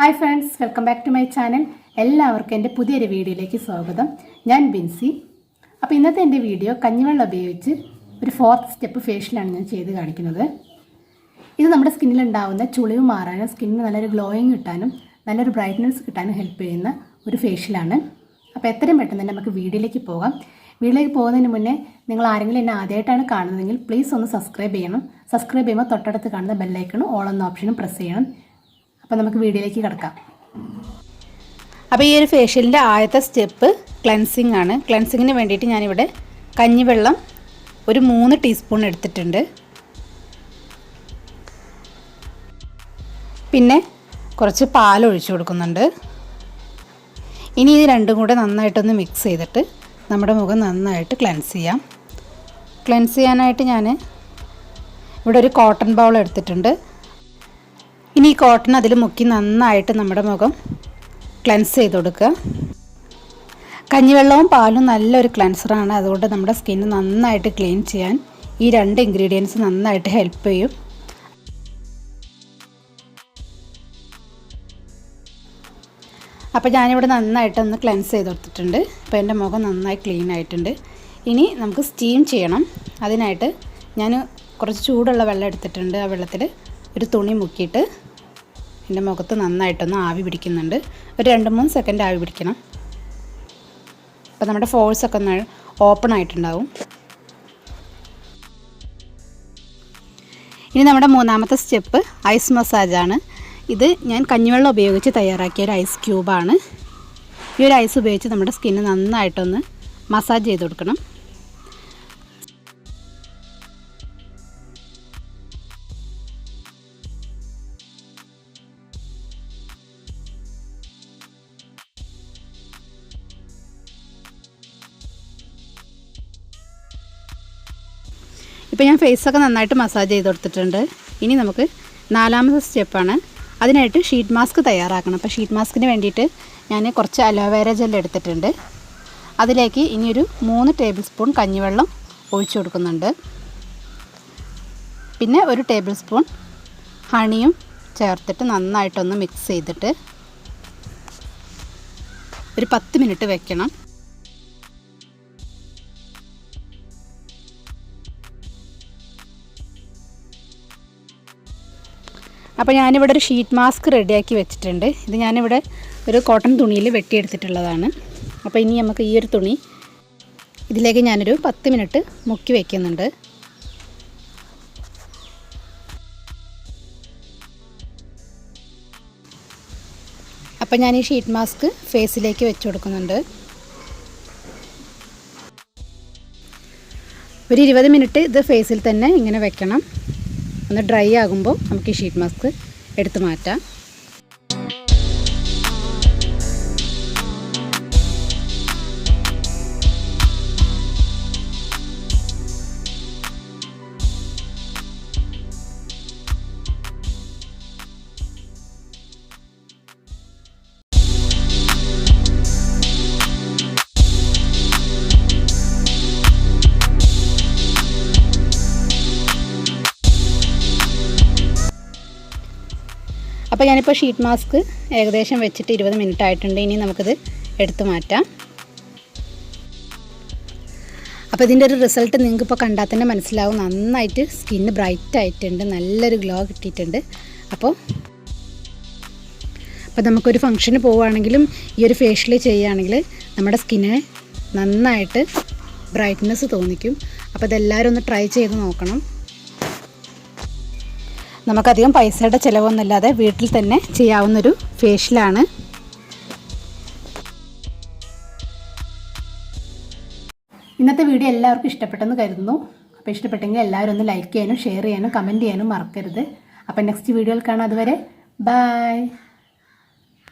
Hi friends, welcome back to my channel. എല്ലാവർക്കും എൻ്റെ പുതിയൊരു വീഡിയോയിലേക്ക് സ്വാഗതം. ഞാൻ ബിൻസി. അപ്പോൾ ഇന്നത്തെ എൻ്റെ വീഡിയോ കഞ്ഞിവെള്ളം ഉപയോഗിച്ച് ഒരു 4th സ്റ്റെപ്പ് ഫേഷ്യലാണ് ഞാൻ ചെയ്ത് കാണിക്കുന്നത്. ഇത് നമ്മുടെ സ്കിന്നിലുണ്ടാവുന്ന ചുളിവ് മാറാനും സ്കിന്നിന് നല്ലൊരു ഗ്ലോയിങ് കിട്ടാനും നല്ലൊരു ബ്രൈറ്റ്നസ് കിട്ടാനും ഹെൽപ്പ് ചെയ്യുന്ന ഒരു ഫേഷ്യലാണ്. അപ്പോൾ എത്രയും പെട്ടെന്ന് തന്നെ നമുക്ക് വീഡിയോയിലേക്ക് പോകാം. വീഡിയോയിലേക്ക് പോകുന്നതിന് മുന്നേ നിങ്ങൾ ആരെങ്കിലും എന്നെ ആദ്യമായിട്ടാണ് കാണുന്നതെങ്കിൽ പ്ലീസ് ഒന്ന് സബ്സ്ക്രൈബ് ചെയ്യണം. സബ്സ്ക്രൈബ് ചെയ്യുമ്പോൾ തൊട്ടടുത്ത് കാണുന്ന ബെല്ലൈക്കണും ഓൾ എന്ന ഓപ്ഷനും പ്രസ് ചെയ്യണം. അപ്പോൾ നമുക്ക് വീഡിയോയിലേക്ക് കിടക്കാം. അപ്പോൾ ഈ ഒരു ഫേഷ്യലിൻ്റെ ആദ്യത്തെ സ്റ്റെപ്പ് ക്ലെൻസിങ് ആണ്. ക്ലെൻസിങ്ങിന് വേണ്ടിയിട്ട് ഞാനിവിടെ കഞ്ഞിവെള്ളം ഒരു 3 ടീസ്പൂൺ എടുത്തിട്ടുണ്ട്. പിന്നെ കുറച്ച് പാൽ ഒഴിച്ചു കൊടുക്കുന്നുണ്ട്. ഇനി ഇത് രണ്ടും കൂടെ നന്നായിട്ടൊന്ന് മിക്സ് ചെയ്തിട്ട് നമ്മുടെ മുഖം നന്നായിട്ട് ക്ലെൻസ് ചെയ്യാം. ക്ലെൻസ് ചെയ്യാനായിട്ട് ഞാൻ ഇവിടെ ഒരു കോട്ടൺ ബൗൾ എടുത്തിട്ടുണ്ട്. ഇനി ഈ കോട്ടൺ അതിൽ മുക്കി നന്നായിട്ട് നമ്മുടെ മുഖം ക്ലെൻസ് ചെയ്ത് കൊടുക്കുക. കഞ്ഞിവെള്ളവും പാലും നല്ലൊരു ക്ലെൻസറാണ്. അതുകൊണ്ട് നമ്മുടെ സ്കിന്ന് നന്നായിട്ട് ക്ലീൻ ചെയ്യാൻ ഈ 2 ഇൻഗ്രീഡിയൻസ് നന്നായിട്ട് ഹെൽപ്പ് ചെയ്യും. അപ്പോൾ ഞാനിവിടെ നന്നായിട്ടൊന്ന് ക്ലെൻസ് ചെയ്ത് കൊടുത്തിട്ടുണ്ട്. അപ്പോൾ എൻ്റെ മുഖം നന്നായി ക്ലീൻ ആയിട്ടുണ്ട്. ഇനി നമുക്ക് സ്റ്റീം ചെയ്യണം. അതിനായിട്ട് ഞാൻ കുറച്ച് ചൂടുള്ള വെള്ളം എടുത്തിട്ടുണ്ട്. ആ വെള്ളത്തിൽ ഒരു തുണി മുക്കിയിട്ട് എൻ്റെ മുഖത്ത് നന്നായിട്ടൊന്ന് ആവി പിടിക്കുന്നുണ്ട്. ഒരു 2-3 സെക്കൻഡ് ആവി പിടിക്കണം. അപ്പോൾ നമ്മുടെ ഫോഴ്സൊക്കെ ഒന്ന് ഓപ്പൺ ആയിട്ടുണ്ടാവും. ഇനി നമ്മുടെ 3ാമത്തെ സ്റ്റെപ്പ് ഐസ് മസാജാണ്. ഇത് ഞാൻ കഞ്ഞിവെള്ളം ഉപയോഗിച്ച് തയ്യാറാക്കിയ ഒരു ഐസ് ക്യൂബാണ്. ഈ ഒരു ഐസ് ഉപയോഗിച്ച് നമ്മുടെ സ്കിന്ന് നന്നായിട്ടൊന്ന് മസാജ് ചെയ്ത് കൊടുക്കണം. ഇപ്പോൾ ഞാൻ ഫേസൊക്കെ നന്നായിട്ട് മസാജ് ചെയ്ത് കൊടുത്തിട്ടുണ്ട്. ഇനി നമുക്ക് 4ാമത്തെ സ്റ്റെപ്പാണ്. അതിനായിട്ട് ഷീറ്റ് മാസ്ക് തയ്യാറാക്കണം. അപ്പോൾ ഷീറ്റ് മാസ്കിന് വേണ്ടിയിട്ട് ഞാൻ കുറച്ച് അലോവേര ജെൽ എടുത്തിട്ടുണ്ട്. അതിലേക്ക് ഇനിയൊരു 3 ടേബിൾ സ്പൂൺ കഞ്ഞിവെള്ളം ഒഴിച്ചു കൊടുക്കുന്നുണ്ട്. പിന്നെ ഒരു ടേബിൾ സ്പൂൺ ഹണിയും ചേർത്തിട്ട് നന്നായിട്ടൊന്ന് മിക്സ് ചെയ്തിട്ട് ഒരു 10 മിനിറ്റ് വെക്കണം. അപ്പോൾ ഞാനിവിടെ ഒരു ഷീറ്റ് മാസ്ക് റെഡിയാക്കി വെച്ചിട്ടുണ്ട്. ഇത് ഞാനിവിടെ ഒരു കോട്ടൺ തുണിയിൽ വെട്ടിയെടുത്തിട്ടുള്ളതാണ്. അപ്പോൾ ഇനി നമുക്ക് ഈ ഒരു തുണി ഇതിലേക്ക് ഞാനൊരു 10 മിനിറ്റ് മുക്കി വയ്ക്കുന്നുണ്ട്. അപ്പോൾ ഞാൻ ഈ ഷീറ്റ് മാസ്ക് ഫേസിലേക്ക് വെച്ച് കൊടുക്കുന്നുണ്ട്. ഒരു 20 മിനിറ്റ് ഇത് ഫേസിൽ തന്നെ ഇങ്ങനെ വെക്കണം. ഒന്ന് ഡ്രൈ ആകുമ്പോൾ നമുക്ക് ഈ ഷീറ്റ് മാസ്ക് എടുത്ത് മാറ്റാം. അപ്പോൾ ഞാനിപ്പോൾ ഷീറ്റ് മാസ്ക് ഏകദേശം വെച്ചിട്ട് 20 മിനിറ്റ് ആയിട്ടുണ്ട്. ഇനി നമുക്കിത് എടുത്തു മാറ്റാം. അപ്പോൾ ഇതിൻ്റെ ഒരു റിസൾട്ട് നിങ്ങൾക്കിപ്പോൾ കണ്ടാൽ തന്നെ മനസ്സിലാവും. നന്നായിട്ട് സ്കിന്ന് ബ്രൈറ്റ് ആയിട്ടുണ്ട്, നല്ലൊരു ഗ്ലോ കിട്ടിയിട്ടുണ്ട്. അപ്പോൾ നമുക്കൊരു ഫംഗ്ഷന് പോവുകയാണെങ്കിലും ഈ ഒരു ഫേഷ്യൽ ചെയ്യുകയാണെങ്കിൽ നമ്മുടെ സ്കിന്നിന് നന്നായിട്ട് ബ്രൈറ്റ്നസ് തോന്നിക്കും. അപ്പോൾ ഇതെല്ലാവരും ഒന്ന് ട്രൈ ചെയ്ത് നോക്കണം. നമുക്കധികം പൈസയുടെ ചിലവൊന്നുമില്ലാതെ വീട്ടിൽ തന്നെ ചെയ്യാവുന്നൊരു ഫേഷ്യലാണ്. ഇന്നത്തെ വീഡിയോ എല്ലാവർക്കും ഇഷ്ടപ്പെട്ടെന്ന് കരുതുന്നു. അപ്പോൾ ഇഷ്ടപ്പെട്ടെങ്കിൽ എല്ലാവരും ഒന്ന് ലൈക്ക് ചെയ്യാനും ഷെയർ ചെയ്യാനും കമൻറ്റ് ചെയ്യാനും മറക്കരുത്. അപ്പോൾ നെക്സ്റ്റ് വീഡിയോയിൽ കാണാം. അതുവരെ ബൈ.